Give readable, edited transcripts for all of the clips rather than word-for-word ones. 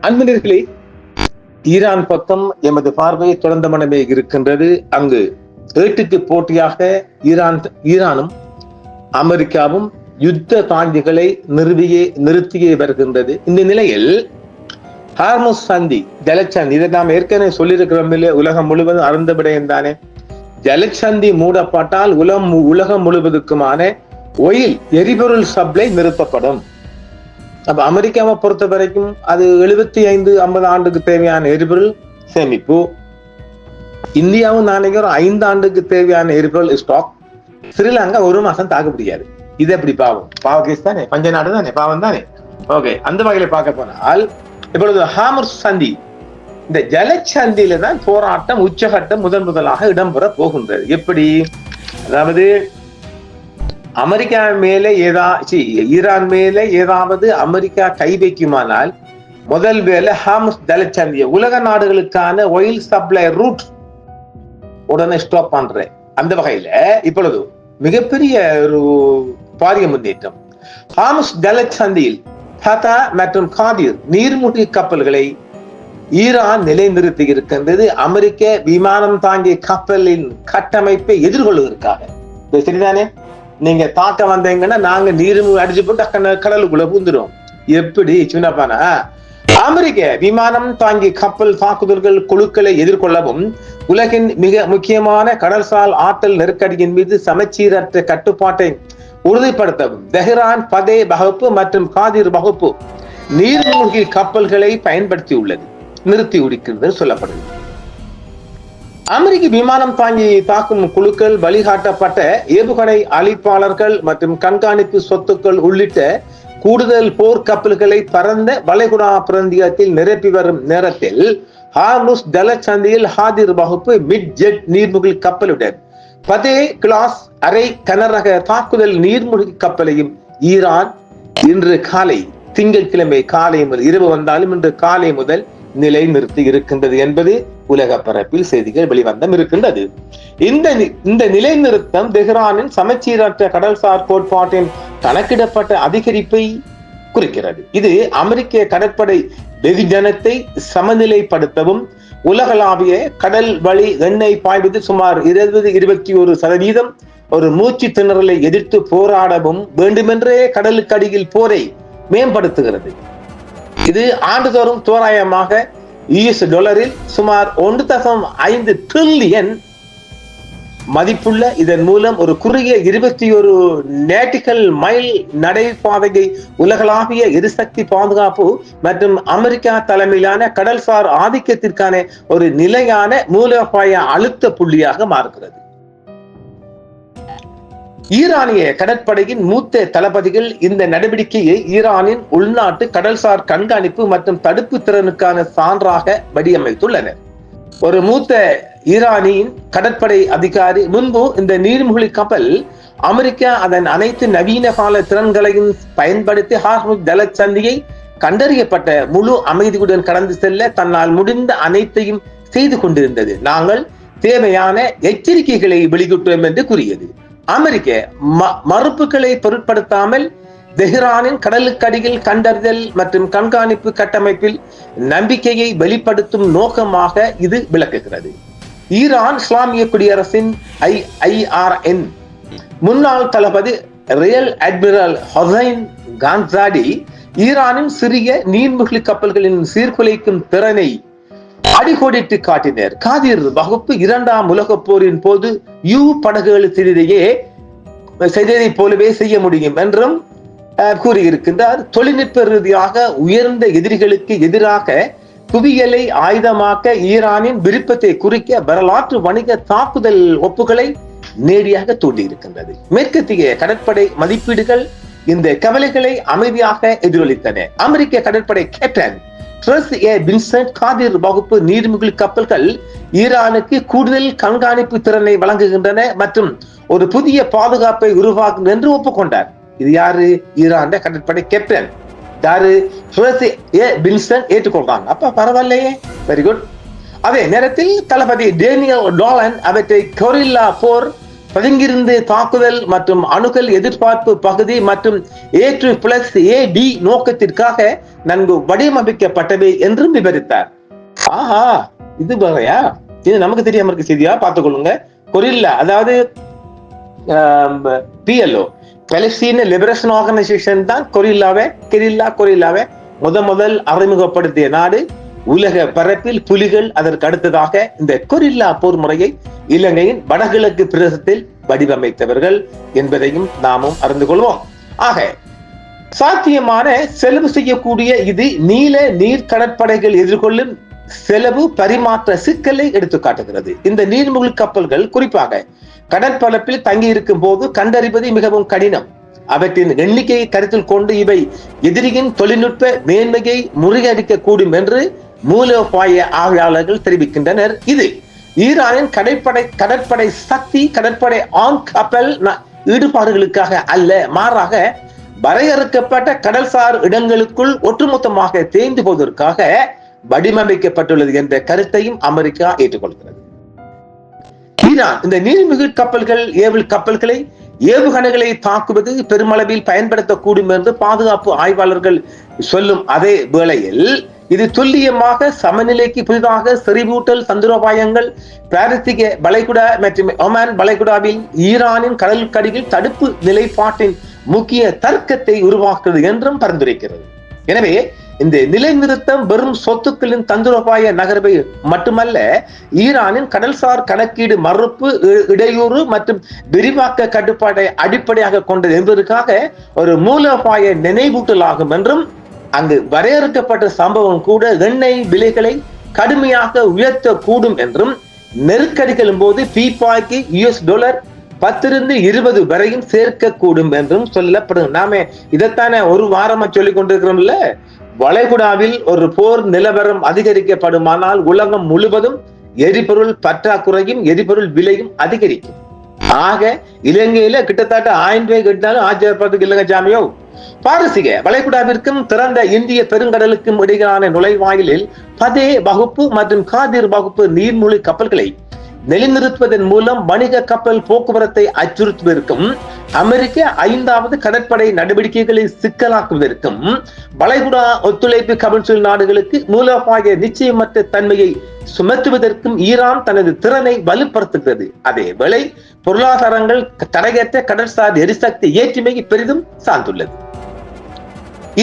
அன்பர்களே, ஈரான் பக்கம் எமது பார்வை தொடர்ந்த மனமே இருக்கின்றது. அங்கு ஏட்டுக்கு போட்டியாக ஈரானும் அமெரிக்காவும் யுத்த தாங்கிகளை நிறுத்தியே வருகின்றது. இந்த நிலையில் ஹார்முஸ் சந்தி ஜலச்சந்தி, இதை நாம் ஏற்கனவே சொல்லியிருக்கிறோம், உலகம் முழுவதும் அருந்த விடயம் தானே. ஜலச்சந்தி மூடப்பட்டால் உலகம் முழுவதுக்குமான ஒயில் எரிபொருள் சப்ளை நிறுத்தப்படும். அப்ப அமெரிக்காவை பொறுத்த வரைக்கும் அது 75-50 ஆண்டுக்கு தேவையான எரிபொருள் சேமிப்பு. இந்தியாவும் நாளைக்கு 5 ஆண்டுக்கு தேவையான எரிபொருள் ஸ்டாக். ஸ்ரீலங்கா 1 மாசம் தாக்க முடியாது. இது எப்படி பாவ கேஸ் தானே, பஞ்ச நாடு தானே, பாவம் தானே. ஓகே, அந்த வகையில பார்க்க போனால் இப்பொழுது ஹார்முஸ் சந்தி, இந்த ஜலச்சந்தியில தான் போராட்டம் உச்சகட்டம் முதலாக இடம்பெற போகின்றது. எப்படி? அதாவது அமெரிக்கா மேலே ஈரான் மேலே ஏதாவது அமெரிக்கா கை வைக்குமானால் முதல் வேலை ஹார்முஸ் ஜலச்சந்திய உலக நாடுகளுக்கான ஆயில் சப்ளை ரூட் உடனே ஸ்டாப் பண்றேன். அந்த வகையில இப்பொழுது மிகப்பெரிய ஒரு பாரிய முன்னேற்றம். ஹார்முஸ் ஜலச்சந்தியில் ஃபதா மற்றும் காதிர் நீர்மூழ்கி கப்பல்களை ஈரான் நிலைநிறுத்தி இருக்கின்றது. அமெரிக்க விமானம் தாங்கிய கப்பலின் கட்டமைப்பை எதிர்கொள்வதற்காக. சரிதானே? நீங்க தாக்க வந்தீங்கன்னா நாங்க நீர்மூழ்கி அடிச்சு போட்டு கடலுக்குள்ள பூந்துடும். எப்படி சின்னப்பானா? அமெரிக்க விமானம் தாங்கி கப்பல் தாக்குதல்கள் குழுக்களை எதிர்கொள்ளவும் உலகின் மிக முக்கியமான கடல்சார் ஆற்றல் நெருக்கடியின் மீது சமச்சீரற்ற கட்டுப்பாட்டை உறுதிப்படுத்தவும் தெஹ்ரான் பதே வகுப்பு மற்றும் காதிர் வகுப்பு நீர்மூழ்கி கப்பல்களை பயன்படுத்தியுள்ளது, நிறுத்தி உடிக்கிறது சொல்லப்படுது. அமெரிக்க விமானம் தாங்கி தாக்கும் குழுக்கள் வழிகாட்டப்பட்ட ஏவுகணை அழிப்பாளர்கள் மற்றும் கண்காணிப்பு சொத்துக்கள் உள்ளிட்ட கூடுதல் போர் கப்பல்களை பரந்த வளைகுடா பிராந்தியத்தில் நிரப்பி வரும் நேரத்தில் ஹார்முஸ் ஜலச்சந்தியில் ஹாதிர் வகுப்பு மிட் ஜெட் நீர்மூழ்கி கப்பலுடன் பதே கிளாஸ் அரை கனரக தாக்குதல் நீர்மூழ்கி கப்பலையும் ஈரான் இன்று காலை, திங்கட்கிழமை காலை முதல் இரவு வந்தாலும் இன்று காலை முதல் நிலை நிறுத்தி இருக்கின்றது என்பது உலக பரப்பில் செய்திகள் வெளிவந்தம் இருக்கின்றது. இந்த நிலை நிறுத்தம் தெஹ்ரானின் சமச்சீரற்ற கடல்சார் கோட்பாட்டின் கணக்கிடப்பட்ட அதிகரிப்பை குறிக்கிறது. இது அமெரிக்க கடற்படை வெகுஜனத்தை சமநிலைப்படுத்தவும் உலகளாவிய கடல் வழி எண்ணெய் பாய்வது சுமார் 20-21% ஒரு மூச்சு திணறலை எதிர்த்து போராடவும் வேண்டுமென்றே கடலுக்கு அடியில் போரை மேம்படுத்துகிறது. இது ஆண்டுதோறும் தோராயமாக $1 சுமார் 1.5 டிரில்லியன் மதிப்புள்ள இதன் மூலம் ஒரு குறுகிய 21 நேட்டிக்கல் மைல் நடைபாதையை உலகளாவிய எரிசக்தி பாதுகாப்பு மற்றும் அமெரிக்கா தலைமையிலான கடல்சார் ஆதிக்கத்திற்கான ஒரு நிலையான மூலோபாய அழுத்த புள்ளியாக மாறுகிறது. ஈரானிய கடற்படையின் மூத்த தளபதிகள் இந்த நடவடிக்கையை ஈரானின் உள்நாட்டு கடல்சார் கண்காணிப்பு மற்றும் தடுப்பு திறனுக்கான சான்றாக வடிவமைத்துள்ளனர். ஒரு மூத்த ஈரானியின் கடற்படை அதிகாரி முன்பு இந்த நீர்மூழ்கி கப்பல் அமெரிக்கா அதன் அனைத்து நவீன கால திறன்களையும் பயன்படுத்தி ஹார்முஸ் ஜலச்சந்தியை கண்டறியப்பட்ட முழு அமைதியுடன் கடந்து செல்ல தன்னால் முடிந்த அனைத்தையும் செய்து கொண்டிருந்தது. நாங்கள் தேவையான எச்சரிக்கைகளை வெளியிட்டோம் என்று கூறியது. அமெரிக்க மறுப்புகளை பொருட்படுத்தாமல் தெஹ்ரானின் கடலுக்கடியில் கண்டறிதல் மற்றும் கண்காணிப்பு கட்டமைப்பில் நம்பிக்கையை வெளிப்படுத்தும் நோக்கமாக இது விளக்குகிறது. ஈரான் இஸ்லாமிய குடியரசின் IRN முன்னாள் தளபதி ரியல் அட்மிரல் ஹொசைன் கான்சாடி ஈரானின் சிறிய நீர்மூழ்கி கப்பல்களின் சீர்குலைக்கும் திறனை அடிக்கோடிட்டு காட்டினர். காதிர் வகுப்பு 2ஆம் உலகப் போரின் போது படகுகள் செய்ததை போலவே செய்ய முடியும் என்றும் கூறியிருக்கின்றார். தொழில்நுட்ப ரீதியாக உயர்ந்த எதிரிகளுக்கு எதிராக குவியலை ஆயுதமாக்க ஈரானின் விருப்பத்தை குறிக்க வரலாற்று வணிக தாக்குதல் ஒப்புகளை நேரடியாக தூண்டியிருக்கின்றது. மேற்கத்திய கடற்படை மதிப்பீடுகள் இந்த கவலைகளை அமைதியாக எதிரொலித்தன. அமெரிக்க கடற்படை கேப்டன் காதிர் வகுப்பு நீர்மூழ்கி கப்பல்கள் ஈரானுக்கு கூடுதல் கண்காணிப்பு திறனை வழங்குகின்றன மற்றும் ஒரு புதிய பாதுகாப்பை உருவாக்கும் என்று ஒப்புக்கொண்டார். இது யாரு? ஈரான் கடற்படை கேப்டன் யாரு? ஏற்றுக்கொள்றாங்க. அப்ப பரவாயில்லையே, வெரி குட். அதே நேரத்தில் தளபதி டேனியல் டாலன் அவற்றை கொரில்லா போர் பதுங்கிருந்து தாக்குதல் மற்றும் அணுகல் எதிர்பார்ப்பு பகுதி மற்றும் A+A-D நோக்கத்திற்காக நன்கு வடிவமைக்கப்பட்டவை என்றும் விவரித்தார். ஆஹா, இது வேறையா? இது நமக்கு தெரியாம இருக்க செய்தியா? பார்த்துக்கொள்ளுங்க. கொரில்லா, அதாவது PLO, பாலஸ்தீன லிபரேஷன் ஆர்கனைசேஷன் தான் கொரில்லாவை முதல் அறிமுகப்படுத்திய நாடு. உலக பரப்பில் புலிகள் அதற்கு அடுத்ததாக இந்த கொரில்லா போர் முறையை இலங்கையின் வடகிழக்கு பிரதேசத்தில் வடிவமைத்தவர்கள் என்பதையும் நாமும் அறிந்து கொள்வோம். ஆக சாத்தியமான செலவு செய்யக்கூடிய இது நீல நீர் கடற்படைகள் எதிர்கொள்ளும் செலவு பரிமாற்ற சிக்கலை எடுத்து காட்டுகிறது. இந்த நீர்மூழ்கி கப்பல்கள் குறிப்பாக கடற்பரப்பில் தங்கி இருக்கும் போது கண்டறிவது மிகவும் கடினம். அவற்றின் எண்ணிக்கையை கருத்தில் கொண்டு இவை எதிரியின் தொழில்நுட்ப மேன்மையை முறியடிக்க கூடும் என்று மூலோபாய ஆய்வாளர்கள் தெரிவிக்கின்றனர். இது ஈரானின் கடற்படை சக்தி, கடற்படை ஆண் கப்பல் ஈடுபாடுகளுக்காக அல்ல, மாறாக வரையறுக்கப்பட்ட கடல்சார் இடங்களுக்குள் ஒட்டுமொத்தமாக தேய்ந்து போவதற்காக வடிவமைக்கப்பட்டுள்ளது என்ற கருத்தையும் அமெரிக்கா ஏற்றுக்கொள்கிறது. ஈரான் இந்த நீர்மிகு கப்பல்கள், கப்பல்களை, ஏவுகணைகளை தாக்குவது பெருமளவில் பயன்படுத்தக்கூடும் என்று பாதுகாப்பு ஆய்வாளர்கள் சொல்லும் அதே வேளையில் இது துல்லியமாக சமநிலைக்கு புதிதாக செறிவூட்டல் தந்திரோபாயங்கள், பாரசீக வளைகுடா மற்றும் ஒமான் வளைகுடாவில் ஈரானின் கடலுக்கடியில் தடுப்பு நிலைப்பாட்டின் முக்கிய தர்க்கத்தை உருவாக்குகிறது என்றும் பரிந்துரைக்கிறது. எனவே இந்த நிலைநிறுத்தம் வெறும் சொத்துக்களின் தந்திரோபாய நகர்வை மட்டுமல்ல, ஈரானின் கடல்சார் கணக்கீடு மறுப்பு, இடையூறு மற்றும் விரிவாக்க கட்டுப்பாட்டை அடிப்படையாக கொண்டது என்பதற்காக ஒரு மூலோபாய நினைவூட்டலாகும் என்றும், அங்கு வரையறுக்கப்பட்ட சம்பவம் கூட எண்ணெய் விலைகளை கடுமையாக உயர்த்தக்கூடும் என்றும், நெருக்கடிகளும் போது பீப்பாய்க்கு $10-20 வரையும் சேர்க்கக்கூடும் என்றும் சொல்லப்படும். நாம இதைத்தானே ஒரு வாரமா சொல்லிக் கொண்டிருக்கிறோம்ல. வளைகுடாவில் ஒரு போர் நிலவரம் அதிகரிக்கப்படுமானால் உலகம் முழுவதும் எரிபொருள் பற்றாக்குறையும் எரிபொருள் விலையும் அதிகரிக்கும். ஆக இலங்கையில கிட்டத்தட்ட 1000 ரூபாய் கட்டினாலும் ஆச்சரியப்படுறதுக்கு இல்லைங்க ஜாமியோ. பாரசீக வளைகுடாவிற்கும் திறந்த இந்திய பெருங்கடலுக்கும் இடையிலான நுழைவாயிலில் பதே வகுப்பு மற்றும் காதிர் வகுப்பு நீர்மூழ்கி கப்பல்களை நிலைநிறுத்துவதன் மூலம் வணிக கப்பல் போக்குவரத்தை அச்சுறுத்துவதற்கும், அமெரிக்க 5வது கடற்படை நடவடிக்கைகளை சிக்கலாக்குவதற்கும், வளைகுடா ஒத்துழைப்பு கவுன்சில் நாடுகளுக்கு மூலோபாய நிச்சயமற்ற தன்மையை சுமத்துவதற்கும் ஈரான் தனது திறனை வலுப்படுத்துகிறது. அதேவேளை பொருளாதாரங்கள் தடையற்ற கடற்சார் எரிசக்தி ஏற்றுமையை பெரிதும் சார்ந்துள்ளது.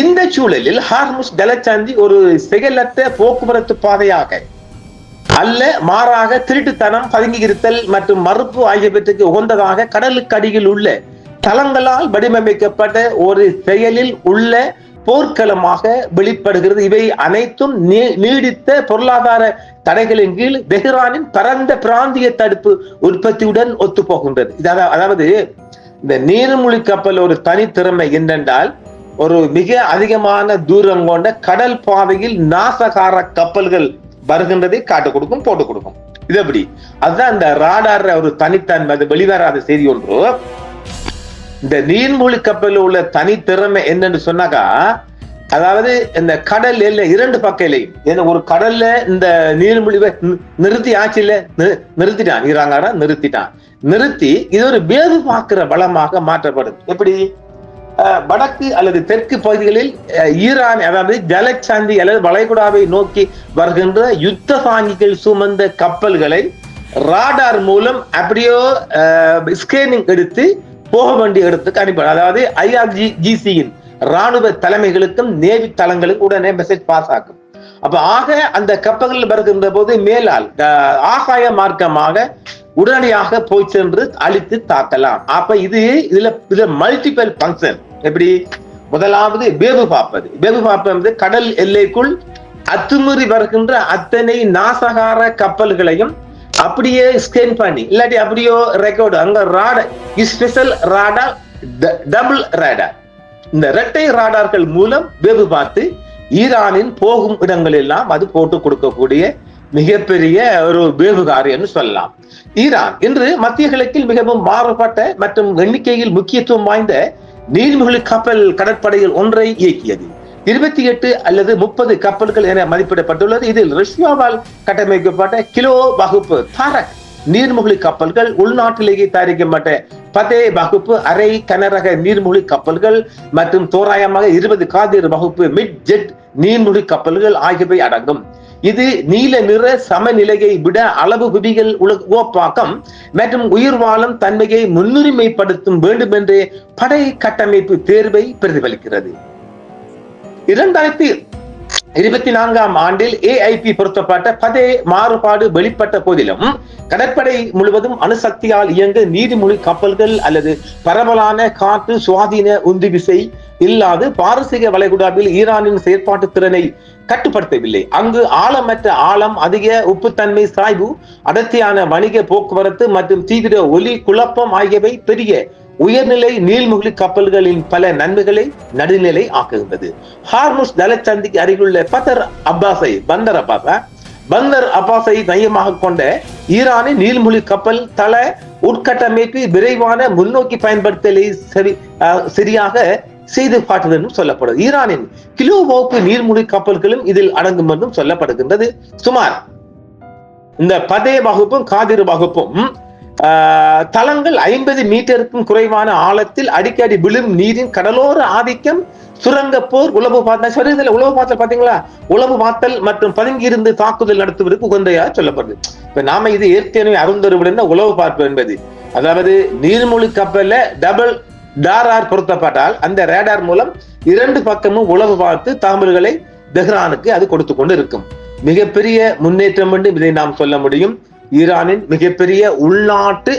இந்த சூழலில் ஹார்முஸ் ஜலசந்தி ஒரு செயலற்ற போக்குவரத்து பாதையாக அல்ல, மாறாக திருட்டுத்தனம், பதுங்கி இருத்தல் மற்றும் மறுப்பு ஆகியவற்றுக்கு உகந்ததாக கடலுக்கு அடியில் உள்ள தளங்களால் வடிவமைக்கப்பட்ட ஒரு செயலில் உள்ள போர்க்களமாக வெளிப்படுகிறது. இவை அனைத்தும் நீடித்த பொருளாதார தடைகளின் கீழ் தெஹ்ரானின் பரந்த பிராந்திய தடுப்பு உற்பத்தியுடன் ஒத்துப்போகின்றது. அதாவது இந்த நீர்மூழ்கி கப்பல் ஒரு தனித்திறமை என்னென்றால், ஒரு மிக அதிகமான தூரம் கொண்ட கடல் பாதையில் நாசகார கப்பல்கள் வருகின்றதை காட்டு கொடுக்கும், போட்டு கொடுக்கும். இது எப்படி? அதுதான் இந்த ராடார் ஒரு தனித்தன்மை, அது வெளிவராத செய்தி ஒன்று. இந்த நீர்மூழ்கி கப்பலில் உள்ள தனித்திறமை என்னன்னு சொன்னாக்கா, அதாவது இந்த கடல் எல்லை 2 பக்கையிலையும் ஒரு கடல்ல இந்த நீர்மூழ்கி நிறுத்தி ஆட்சியில நிறுத்திட்டான், ஈராங்காரா நிறுத்தி இது ஒரு வேவு பார்க்கிற வளமாக மாற்றப்படுது. எப்படி? வடக்கு அல்லது தெற்கு பகுதிகளில் ஈரான், அதாவது ஜலசந்தி அல்லது வளைகுடாவை நோக்கி வருகின்ற யுத்த சாங்கிகள் சுமந்த கப்பல்களை ராடார் மூலம் அப்படியோ ஸ்கேனிங் எடுத்து போக வேண்டிய இடத்துக்கு அனுப்பி, அதாவது IRGC-யின் ராணுவ தலைமைகளுக்கும் நேவி தளங்களுக்கும் உடனே மெசேஜ் பாஸ் ஆகும். அப்ப ஆக அந்த கப்பல்கள் வருகின்ற போது மேலால் ஆகாய மார்க்கமாக உடனடியாக போய் சென்று அழித்து தாக்கலாம். அப்ப இதுல மல்டிபிள் பங்கன். எப்படி? முதலாவது வேவு பார்ப்பது கடல் எல்லைக்குள் அத்துமீறி வருகின்ற அத்தனை நாசகார கப்பல்களையும் அப்படியே ஸ்கேன் பண்ணி, இல்லாட்டி அப்படியோ ரெக்கார்டு, அங்க radar, special radar, double radar, இந்த இரட்டை ராடார்கள் மூலம் வேவு பார்த்து ஈரானின் போகும் இடங்கள் எல்லாம் அது போட்டு கொடுக்கக்கூடிய மிகப்பெரிய ஒரு வேவுகாரி என்று சொல்லலாம். ஈரான் இன்று மத்திய கிழக்கில் மிகவும் மாறுபட்ட மற்றும் எண்ணிக்கையில் முக்கியத்துவம் வாய்ந்த நீர்மூழ்கி கப்பல் கடற்படையில் ஒன்றை இயக்கியது. 28 அல்லது 30 கப்பல்கள் என மதிப்பிடப்பட்டுள்ளது. இதில் ரஷ்யாவால் கட்டமைக்கப்பட்ட கிலோ வகுப்பு தாரக் நீர்மூழ்கி கப்பல்கள், உள்நாட்டிலேயே தயாரிக்கப்பட்ட பதே வகுப்பு அரை கனரக நீர்மூழ்கி கப்பல்கள் மற்றும் தோராயமாக 20 காதிர் வகுப்பு மிட் ஜெட் நீர்மூழ்கி கப்பல்கள் ஆகியவை அடங்கும். இது நீல நிற சமநிலையை விட அளவு குவிகள் உருவாக்கம் மற்றும் உயிர் வாழும் தன்மையை முன்னுரிமைப்படுத்தும் வேண்டும் என்ற படை கட்டமைப்பு தேர்வை பிரதிபலிக்கிறது. 2024 ஆண்டில் AIP பொருத்தப்பட்ட பதே மாறுபாடு வெளிப்பட்ட போதிலும் கடற்படை முழுவதும் அணுசக்தியால் இயங்க நீர்மூழ்கி கப்பல்கள் அல்லது பரவலான காற்று சுவாதீன உந்து விசை இல்லாது பாரசீக வளைகுடாவில் ஈரானின் செயற்பாட்டு திறனை கட்டுப்படுத்தவில்லை. அங்கு ஆழமற்ற ஆழம், அதிக உப்புத்தன்மை, சாய்வு, அடர்த்தியான வணிக போக்குவரத்து மற்றும் தீவிர ஒலி குழப்பம் ஆகியவை பெரிய உயர்நிலை நீர்மூழ்கி கப்பல்களின் பல நன்மைகளை நடுநிலை ஆக்குகின்றது. ஹார்முஸ் ஜலசந்திக்கு அருகிலுள்ள பந்தர் அப்பாஸை மையமாக கொண்ட ஈரானின் நீர்மூழ்கி கப்பல் தள உட்கட்டமைப்பு விரைவான முன்னோக்கி பயன்படுத்தலை சரியாக செய்து காட்டுவதும் சொல்லப்படுது. ஈரானின் கிலோ வகுப்பு நீர்மூழ்கி கப்பல்களும் இதில் அடங்கும் என்றும் சொல்லப்படுகின்றது. சுமார் இந்த பதே வகுப்பும் காதிர் வகுப்பும் தளங்கள் 50 மீட்டருக்கும் குறைவான ஆழத்தில் அடிக்கடி விழும் நீரின் கடலோர ஆதிக்கம், சுரங்க போர், உளவு பார்த்தல் உளவு பார்த்தல் பாத்தீங்களா, உளவு பார்த்தல் மற்றும் பதுங்கியிருந்து தாக்குதல் நடத்துவதற்கு உகந்தையா சொல்லப்படுது. இப்ப நாம இது ஏற்கனவே அருந்தருவிட உளவு பார்ப்பு என்பது, அதாவது நீர்மூழ்கி கப்பல்ல டபுள் டாரார் பொருத்தப்பட்டால் அந்த ரேடார் மூலம் 2 பக்கமும் உளவு பார்த்து தகவல்களை தெஹ்ரானுக்கு அது கொடுத்து கொண்டு இருக்கும். மிகப்பெரிய முன்னேற்றம் என்று இதை நாம் சொல்ல முடியும். ஈரானின் மிகப்பெரிய உள்நாட்டு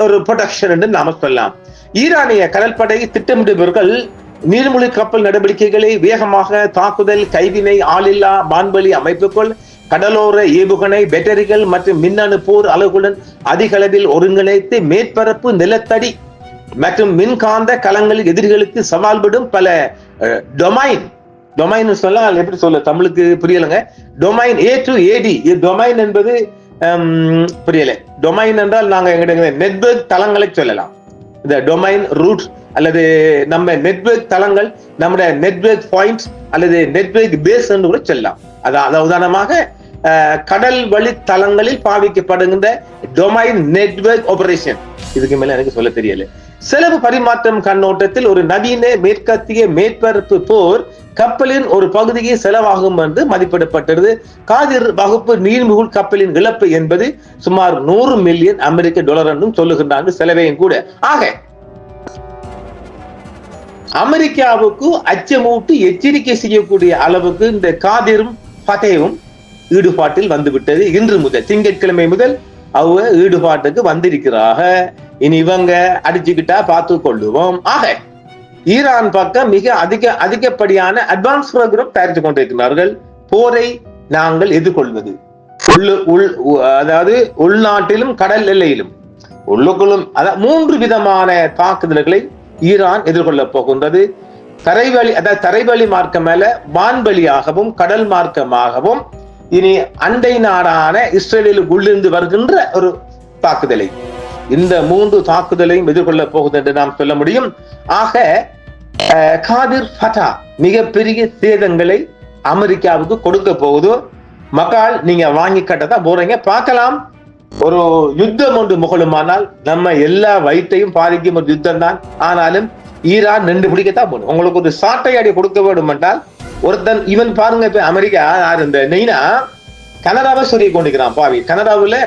ஒரு ப்ரொடக்ஷன் என்று நாம சொல்லலாம். ஈரானிய கடற்படை திட்டமிடுபவர்கள் நீர்மூழ்கி கப்பல் நடவடிக்கைகளை வேகமாக தாக்குதல், கைவினை, ஆளில்லா வான்வெளி அமைப்புகள், கடலோர ஏவுகணை, பேட்டரிகள் மற்றும் மின்னணு போர் அளவுகளுடன் அதிக அளவில் ஒருங்கிணைத்து மேற்பரப்பு, நிலத்தடி மற்றும் மின்காந்த களங்களில் எதிரிகளுக்கு சவால் விடும் பல டொமைன் சொல்ல எப்படி சொல்ல தமிழுக்கு புரியலங்க. Domain A to AD. Domain என்பது புரியல. டொமைன் என்றால் நாங்க எங்க நெட்வொர்க் தளங்களை சொல்லலாம். இந்த டொமைன் ரூட் அல்லது நம்ம நெட்வொர்க் தளங்கள், நம்முடைய நெட்வொர்க் பாயிண்ட்ஸ் அல்லது நெட்வொர்க் பேஸ் என்று கூட சொல்லலாம். அதாவது உதாரணமாக கடல் வழி தளங்களில் பாவிக்கப்படுகின்ற டொமைன் நெட்வொர்க் ஆபரேஷன். இதுக்கு மேல எனக்கு சொல்ல தெரியல. செலவு பரிமாற்றம் கண்ணோட்டத்தில் ஒரு நவீன மேற்கத்திய மேற்பரப்பு போர் கப்பலின் ஒரு பகுதியை செலவாகும் என்று மதிப்பிடப்பட்டது. காதிர் வகுப்பு நீர்மூழ்கி கப்பலின் இழப்பு என்பது சுமார் $100 மில்லியன் என்றும் சொல்லுகின்றார்கள் செலவையும் கூட. ஆக அமெரிக்காவுக்கு அச்சமூட்டி எச்சரிக்கை செய்யக்கூடிய அளவுக்கு இந்த காதிரும் பதேவும் ஈடுபாட்டில் வந்துவிட்டது. இன்று முதல் திங்கட்கிழமை முதல் அவங்க ஈடுபாட்டுக்கு வந்திருக்கிறாக. இனி இவங்க அடிச்சுக்கிட்டா பார்த்து கொள்ளுவோம். ஆக ஈரான் பக்கம் மிக அதிகப்படியான அட்வான்ஸ் ப்ரோக்ராம் தயாரித்து கொண்டிருக்கிறார்கள். போரை நாங்கள் எதிர்கொள்வது அதாவது உள்நாட்டிலும் கடல் எல்லையிலும் உள்ளுக்குள்ளும் 3 விதமான தாக்குதல்களை ஈரான் எதிர்கொள்ள போகின்றது. தரைவழி மார்க்கம் மேல வான்வழியாகவும் கடல் மார்க்கமாகவும் இனி அண்டை நாடான இஸ்ரேலில் உள்ளிருந்து வருகின்ற ஒரு தாக்குதலை, இந்த 3 தாக்குதலையும் எதிர்கொள்ள போகுது என்று நாம் சொல்ல முடியும். ஆக காதிர் ஃபதா மிகப்பெரிய சேதங்களை அமெரிக்காவுக்கு கொடுக்க போகுது. மக்கள் நீங்க வாங்கி கட்டதான் போறீங்க, பார்க்கலாம். ஒரு யுத்தம் ஒன்று முகழுமானால் நம்ம எல்லா வயிற்றையும் பாதிக்கும் ஒரு யுத்தம் தான். ஆனாலும் ஈரான் நின்று பிடிக்கத்தான் போகணும். உங்களுக்கு ஒரு சாட்டை அடி கொடுக்க வேண்டும் என்றால் ஒருத்தன் இவன் பாருங்க, இப்ப அமெரிக்கா இந்த நெய்னா கனடாவை சொல்லி கொண்டிருக்கிறான் பாவி.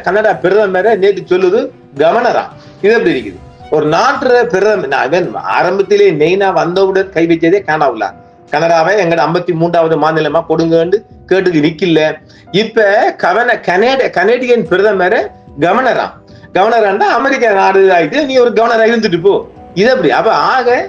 கனடா பிரதமரை நேற்று சொல்லுது கவர்னரா. இது எப்படி இருக்குது? ஒரு நாட்டு பிரதமர் ஆரம்பத்திலே நெய்னா வந்தவுடன் கை வச்சதே கனடாவை எங்கட 53வது மாநிலமா கொடுங்கன்னு கேட்டுக்கு நிக்கல. இப்ப கனேடியன் பிரதமரை கவர்னரா அமெரிக்கா நாடு ஆயிட்டு நீ ஒரு கவர்னரா இருந்துட்டு போ. இது எப்படி? அப்ப ஆக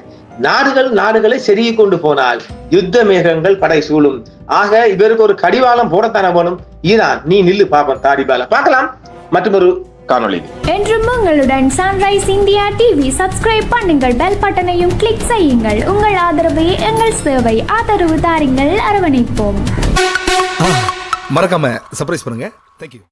நாடுகளை செருகி கொண்டு போனால் யுத்த மேகங்கள் படை சூழும். ஆக இவருக்கு ஒரு கடிவாளம் போடத்தான போனும். ஈரான் நீ நில்லு பாப்போம், தாடிபால பார்க்கலாம். மற்றொரு காணொளி. என்றும் உங்களுடன் சன்ரைஸ் இந்தியா டிவி சப்ஸ்கிரைப் பண்ணுங்கள், பெல் பட்டனையும் கிளிக் செய்யுங்கள். உங்கள் ஆதரவை எங்கள் சேவை, ஆதரவு தாருங்கள், அரவணைப்போம். மறக்காம சர்ப்ரைஸ் பண்ணுங்க. தேங்க்யூ.